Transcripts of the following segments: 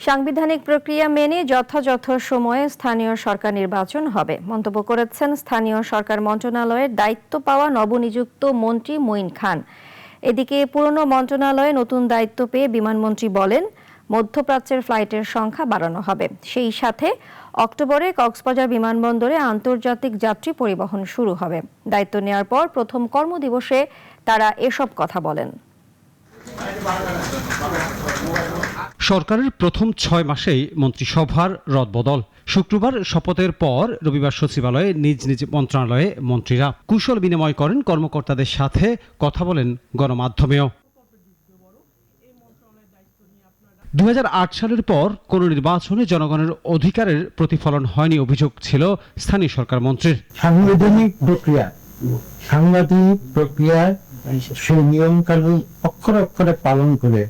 সাংবিধানিক প্রক্রিয়া মেনে যথাযথ সময়ে স্থানীয় সরকার নির্বাচন হবে মন্তব্য করেছেন স্থানীয় সরকার মন্ত্রণালয়ের দায়িত্ব পাওয়া নবনিযুক্ত মন্ত্রী মঈন খান। এদিকে পুরনো মন্ত্রণালয়ে নতুন দায়িত্ব পেয়ে বিমানমন্ত্রী বলেন, মধ্যপ্রাচ্যের ফ্লাইটের সংখ্যা বাড়ানো হবে। সেই সাথে অক্টোবরে কক্সবাজার বিমানবন্দরে আন্তর্জাতিক যাত্রী পরিবহন শুরু হবে। দায়িত্ব নেওয়ার পর প্রথম কর্মদিবসে তারা এসব কথা বলেন। সরকারের প্রথম 6 মাসেই মন্ত্রিসভার রদবদল। শুক্রবার শপথের পর রবিবার সচিবালয়ে নিজ নিজ মন্ত্রণালয়ে মন্ত্রীরা কুশল বিনিময় করেন, কর্মকর্তাদের সাথে কথা বলেন গণমাধ্যমেও। 2008 সালের পর কোন নির্বাচনে জনগণের অধিকারের প্রতিফলন হয়নি অভিযোগ ছিল স্থানীয় সরকার মন্ত্রীর। সাংবিধানিক প্রক্রিয়ায় সেই নিয়ম কানুন অক্ষরে অক্ষরে পালন করে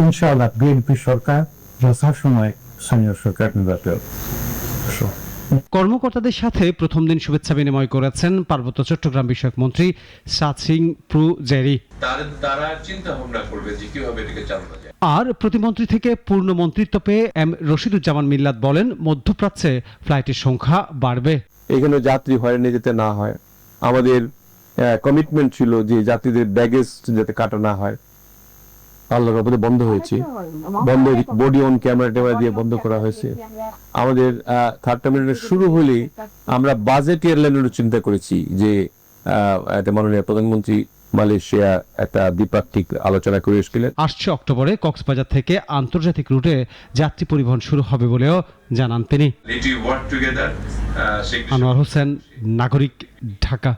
ইনশাআল্লাহ বিএনপি সরকার যথাসময়ে স্থানীয় সরকার নির্বাচন। কর্মকর্তাদের সাথে প্রথম দিন শুভেচ্ছা বিনিময় করেছেন পার্বত্য চট্টগ্রাম বিষয়ক মন্ত্রী সাচিং প্রু জেরি। তারা চিন্তা ভাবনা করবে যে কিভাবে এটাকে চালানো যায়। আর প্রতিমন্ত্রী থেকে পূর্ণ মন্ত্রিত্ব পেয়ে এম রশিদুজ্জামান মিল্লাত বলেন, মধ্যপ্রাচ্যে ফ্লাইটের সংখ্যা বাড়বে। এখানে যাত্রী হয়রানি যাতে না হয়, আমাদের কমিটমেন্ট ছিল যে যাত্রীদের ব্যাগেজ যাতে কাটা না হয়। আল্লাহর রহমতে বন্ধ হয়েছে, বডি অন ক্যামেরা দিয়ে বন্ধ করা হয়েছে। আমাদের থার্ড টার্মিনাল শুরু হলেই আমরা বাজেট এয়ারলাইনেরও চিন্তা করেছি যে মাননীয় প্রধানমন্ত্রী মালয়েশিয়া একটা দ্বিপাক্ষিক আলোচনা করে এসেছিলেন। আসছে অক্টোবরে কক্সবাজার থেকে আন্তর্জাতিক রুটে যাত্রী পরিবহন শুরু হবে বলেও জানান তিনি। আনোয়ার হোসেন, নাগরিক, ঢাকা।